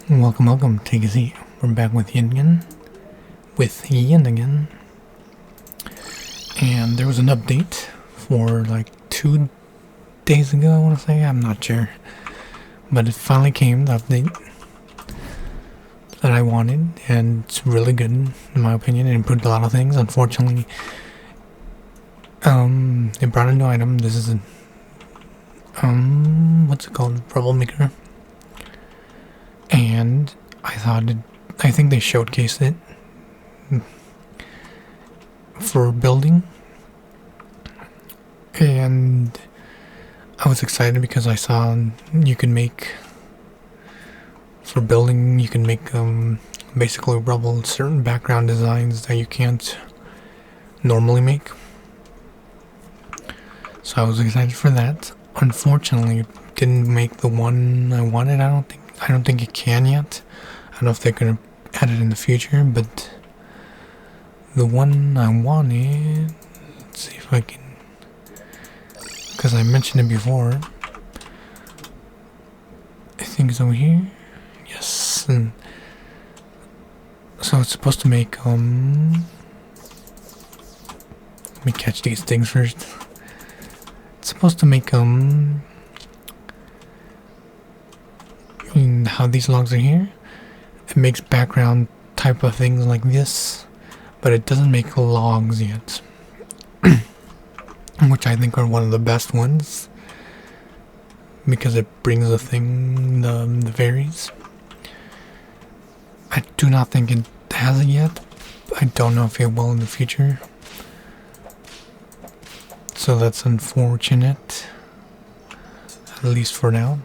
Welcome, take a seat. We're back with Yin again. And there was an update for like 2 days ago, I want to say, I'm not sure. But it finally came, the update that I wanted, and it's really good, in my opinion. It improved a lot of things. Unfortunately, it brought a new item. This is a, what's it called? Troublemaker. And I think they showcased it for building, and I was excited because I saw you can make, for building, you can make basically rubble certain background designs that you can't normally make. So I was excited for that. Unfortunately, it didn't make the one I wanted. I don't think it can yet. I don't know if they're gonna add it in the future, but the one I wanted, let's see if I can, because I mentioned it before. I think it's over here. Yes. And so it's supposed to make let me catch these things first. It's supposed to make how these logs are here. It makes background type of things like this, but it doesn't make logs yet, which I think are one of the best ones because it brings the thing, the varies. I do not think it has it yet. I don't know if it will in the future, so that's unfortunate, at least for now.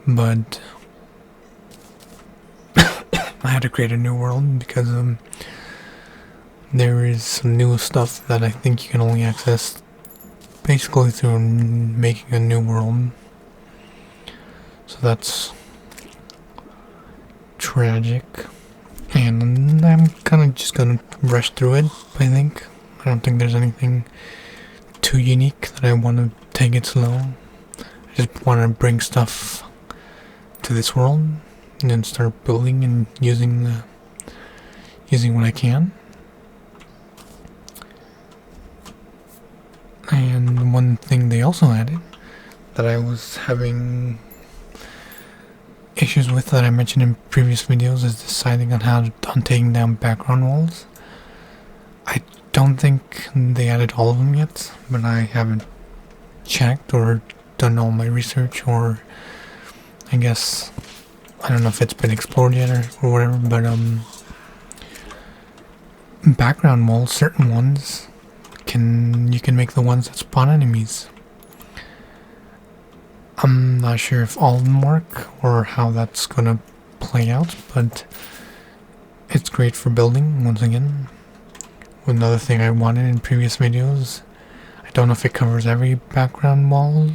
But I had to create a new world because there is some new stuff that I think you can only access basically through making a new world. So that's tragic, and I'm kind of just gonna rush through it. I don't think there's anything too unique that I want to take it slow. I just want to bring stuff to this world and then start building and using what I can. And one thing they also added that I was having issues with, that I mentioned in previous videos, is deciding on taking down background walls. I don't think they added all of them yet, but I haven't checked or done all my research, or I guess I don't know if it's been explored yet or whatever, but background walls, certain ones, you can make the ones that spawn enemies. I'm not sure if all of them work or how that's gonna play out, but it's great for building, once again. Another thing I wanted in previous videos, I don't know if it covers every background wall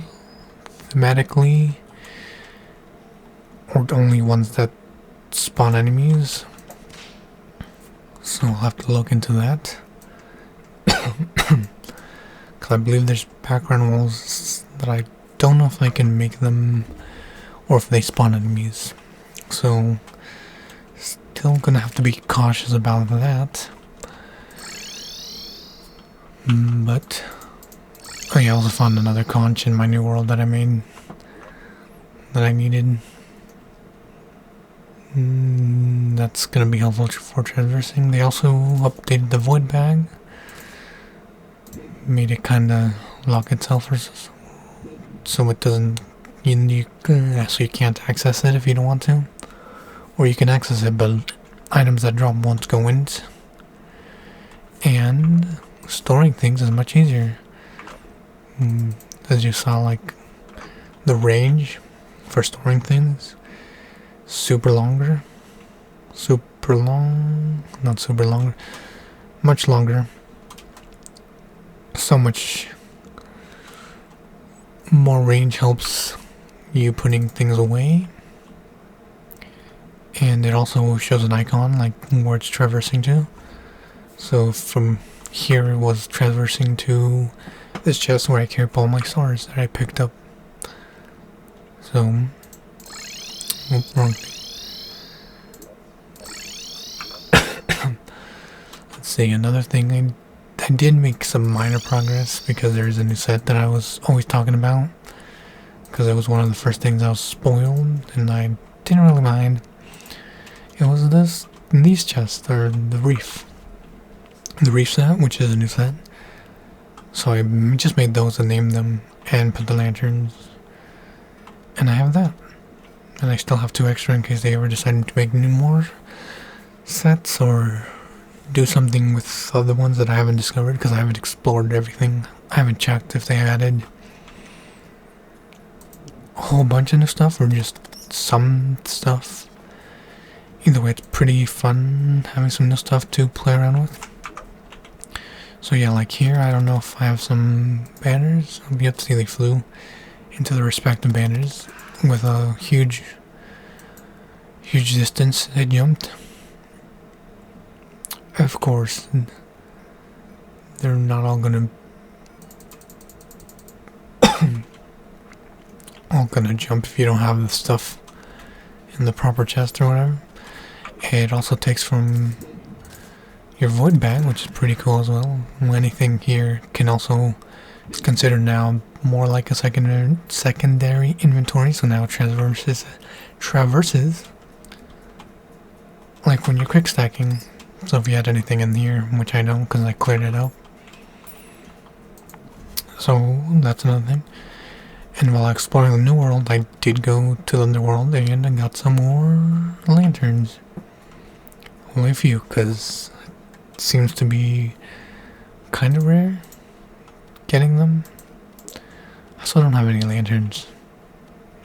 thematically, or only ones that spawn enemies, so I'll have to look into that. Because I believe there's background walls that I don't know if I can make them or if they spawn enemies, so still gonna have to be cautious about that. But I also found another conch in my new world that I made that I needed. That's gonna be helpful for traversing. They also updated the void bag, made it kinda lock itself, so it doesn't, so you can't access it if you don't want to, or you can access it, but items that drop won't go in it. And storing things is much easier. As you saw, like the range for storing things, much longer, so much more range helps you putting things away. And it also shows an icon like where it's traversing to, so from here it was traversing to this chest where I keep all my stars that I picked up. So, wrong. see, another thing, I did make some minor progress because there's a new set that I was always talking about. Because it was one of the first things I was spoiled, and I didn't really mind. It was these chests, or the reef. The reef set, which is a new set. So I just made those and named them, and put the lanterns. And I have that. And I still have 2 extra in case they ever decide to make new more sets, or do something with other ones that I haven't discovered, because I haven't explored everything. I haven't checked if they added a whole bunch of new stuff or just some stuff. Either way, it's pretty fun having some new stuff to play around with. So yeah, like here, I don't know if I have some banners. You have to see they flew into the respective banners with a huge distance they jumped. Of course, they're not all gonna jump if you don't have the stuff in the proper chest or whatever. It also takes from your void bag, which is pretty cool as well. Anything here can also is considered now more like a secondary inventory, so now it traverses like when you're quick stacking. So if you had anything in here, which I don't because I cleared it out. So that's another thing. And while exploring the new world, I did go to the underworld and I got some more lanterns. Only a few, because it seems to be kind of rare getting them. I still don't have any lanterns.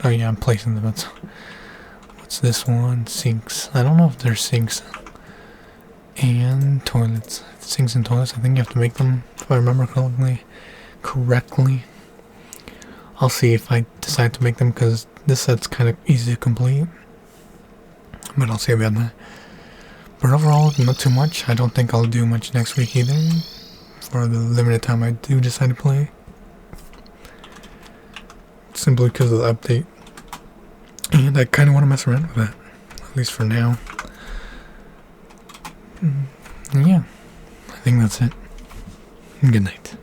Oh yeah, I'm placing them. What's this one? Sinks. I don't know if they're sinks. And toilets. Sinks and toilets. I think you have to make them, if I remember correctly. I'll see if I decide to make them, because this set's kind of easy to complete. But I'll see about that. But overall, not too much. I don't think I'll do much next week either, for the limited time I do decide to play. Simply because of the update. And I kind of want to mess around with that, at least for now. And yeah, I think that's it. Good night.